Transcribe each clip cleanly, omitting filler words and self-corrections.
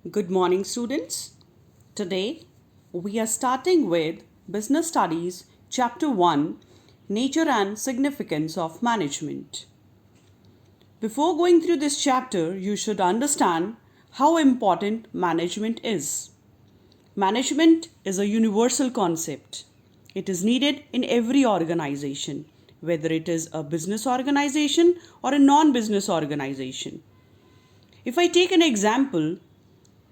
Good morning, students. Today we are starting with Business Studies, Chapter 1, Nature and Significance of Management. Before going through this chapter, you should understand how important management is. Management is a universal concept. It is needed in every organization, whether it is a business organization or a non-business organization. If I take an example,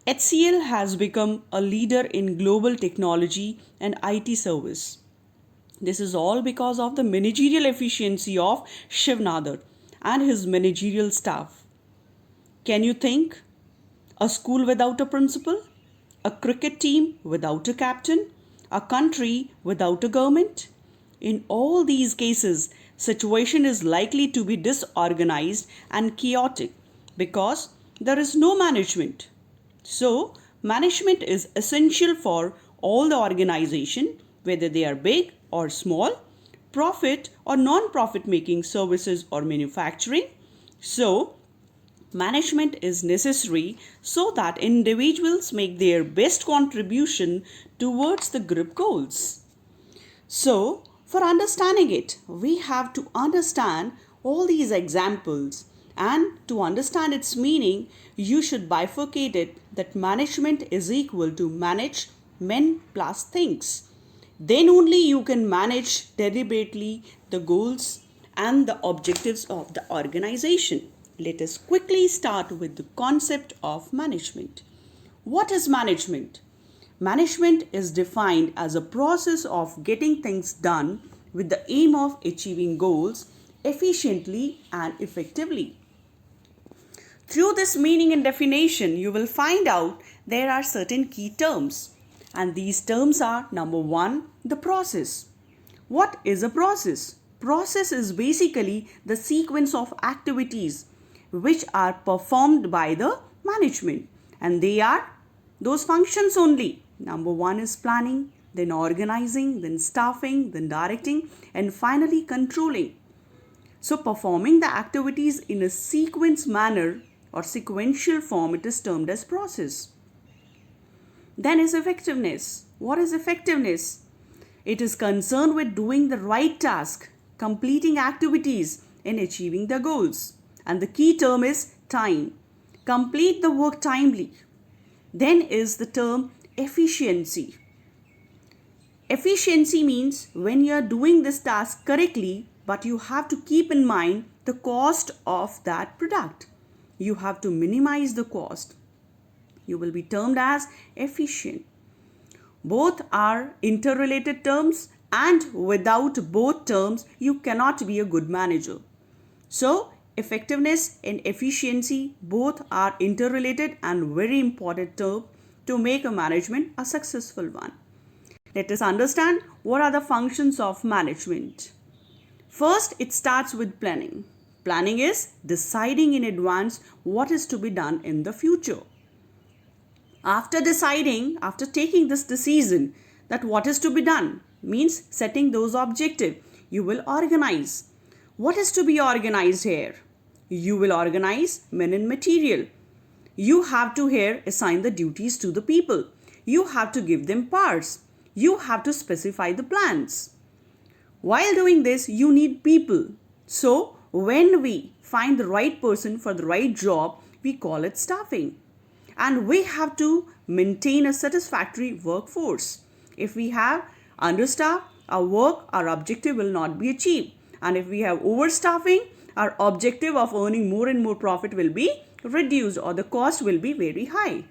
HCL has become a leader in global technology and IT service. This is all because of the managerial efficiency of Shiv Nadar and his managerial staff. Can you think? A school without a principal? A cricket team without a captain? A country without a government? In all these cases, situation is likely to be disorganized and chaotic because there is no management. So, management is essential for all the organization, whether they are big or small, profit or non-profit making services or manufacturing. So, management is necessary so that individuals make their best contribution towards the group goals. So, for understanding it, we have to understand all these examples, and to understand its meaning, you should bifurcate it that management is equal to manage men plus things. Then only you can manage deliberately the goals and the objectives of the organization. Let us quickly start with the concept of management. What is management? Management is defined as a process of getting things done with the aim of achieving goals efficiently and effectively. Through this meaning and definition, you will find out there are certain key terms. And these terms are: number one, the process. What is a process? Process is basically the sequence of activities which are performed by the management. And they are those functions only. Number one is planning, then organizing, then staffing, then directing, and finally controlling. So performing the activities in a sequence manner or sequential form, it is termed as process. Then is effectiveness. What is effectiveness? It is concerned with doing the right task, completing activities, and achieving the goals. And the key term is time. Complete the work timely. Then is the term efficiency. Efficiency means when you are doing this task correctly, but you have to keep in mind the cost of that product. You have to minimize the cost. You will be termed as efficient. Both are interrelated terms, and without both terms, you cannot be a good manager. So, effectiveness and efficiency both are interrelated and very important term to make a management a successful one. Let us understand what are the functions of management. First, it starts with planning. Planning is deciding in advance what is to be done in the future. After taking this decision that what is to be done, means setting those objectives, you will organize. What is to be organized here? You will organize men and material. You have to here assign the duties to the people. You have to give them parts. You have to specify the plans. While doing this, you need people. So, when we find the right person for the right job, we call it staffing. And we have to maintain a satisfactory workforce. If we have understaff, our objective will not be achieved. And if we have overstaffing, our objective of earning more and more profit will be reduced, or the cost will be very high.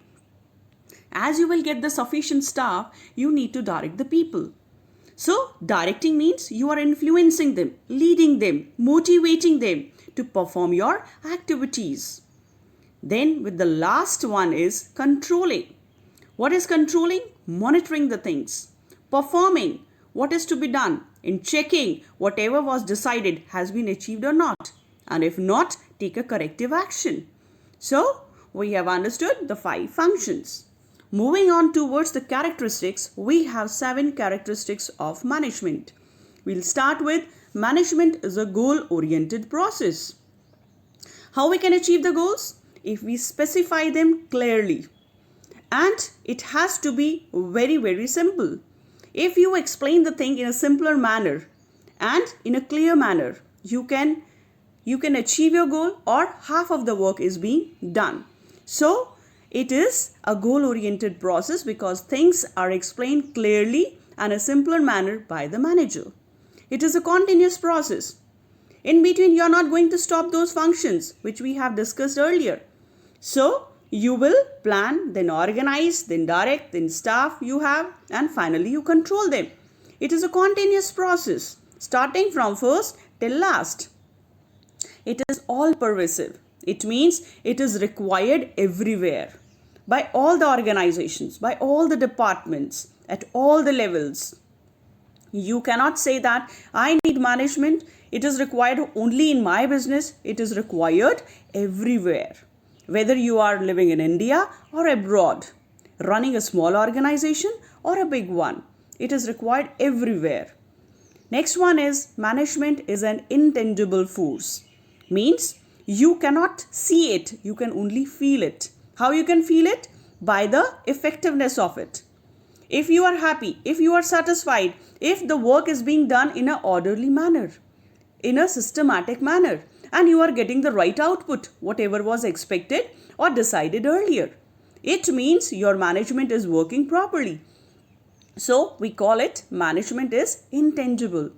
As you will get the sufficient staff, you need to direct the people. So, directing means you are influencing them, leading them, motivating them to perform your activities. Then, with the last one is controlling. What is controlling? Monitoring the things. Performing what is to be done, in checking whatever was decided has been achieved or not. And if not, take a corrective action. So, we have understood the 5 functions. Moving on towards the characteristics, we have 7 characteristics of management. We'll start with management is a goal-oriented process. How we can achieve the goals? If we specify them clearly. and it has to be very, very simple. If you explain the thing in a simpler manner and in a clear manner, you can achieve your goal, or half of the work is being done. So it is a goal-oriented process because things are explained clearly and a simpler manner by the manager. It is a continuous process. In between, you are not going to stop those functions which we have discussed earlier. So you will plan, then organize, then direct, then staff you have, and finally you control them. It is a continuous process, starting from first till last. It is all pervasive. It means it is required everywhere, by all the organizations, by all the departments, at all the levels. You cannot say that I need management, it is required only in my business. It is required everywhere. Whether you are living in India or abroad, running a small organization or a big one, it is required everywhere. Next one is management is an intangible force. Means you cannot see it, you can only feel it. How you can feel it? By the effectiveness of it. If you are happy, if you are satisfied, if the work is being done in an orderly manner, in a systematic manner, and you are getting the right output, whatever was expected or decided earlier, it means your management is working properly. So we call it management is intangible.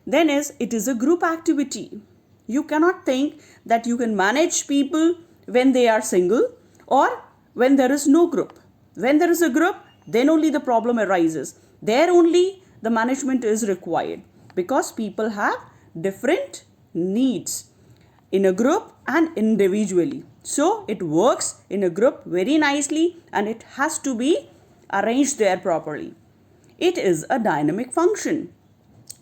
Then it is a group activity. You cannot think that you can manage people when they are single or when there is no group. When there is a group, then only the problem arises. There only the management is required because people have different needs in a group and individually. So it works in a group very nicely and it has to be arranged there properly. It is a dynamic function.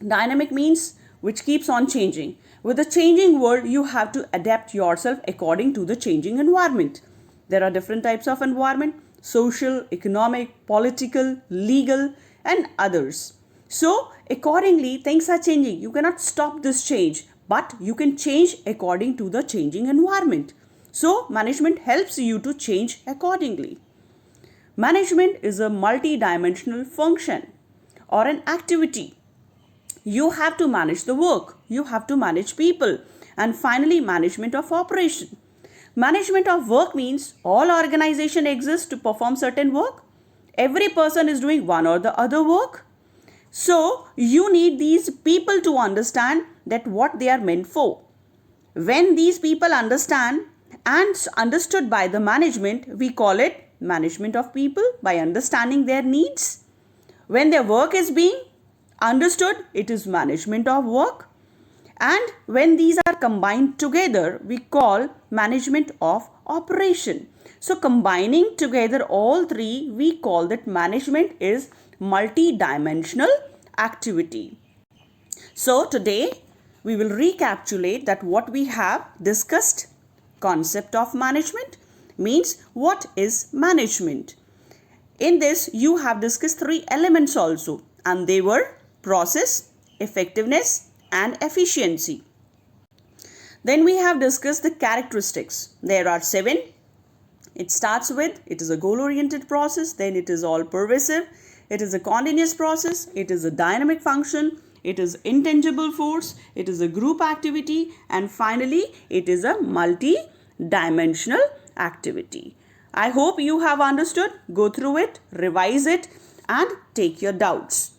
Dynamic means which keeps on changing. With a changing world, you have to adapt yourself according to the changing environment. There are different types of environment: social, economic, political, legal, and others. So accordingly, things are changing. You cannot stop this change, but you can change according to the changing environment. So management helps you to change accordingly. Management is a multi-dimensional function or an activity. You have to manage the work, you have to manage people, and finally management of operation. Management of work means all organization exists to perform certain work. Every person is doing one or the other work. So you need these people to understand that what they are meant for. When these people understand and understood by the management, we call it management of people by understanding their needs. When their work is being understood, it is management of work. And when these are combined together, we call management of operation. So combining together all three, we call that management is multi-dimensional activity. So today we will recapitulate that what we have discussed. Concept of management means what is management. In this you have discussed three elements also, and they were process, effectiveness, and efficiency. Then we have discussed the characteristics. There are 7. It starts with, it is a goal-oriented process, then it is all pervasive, it is a continuous process, it is a dynamic function, it is intangible force, it is a group activity, and finally it is a multi-dimensional activity. I hope you have understood. Go through it, revise it, and take your doubts.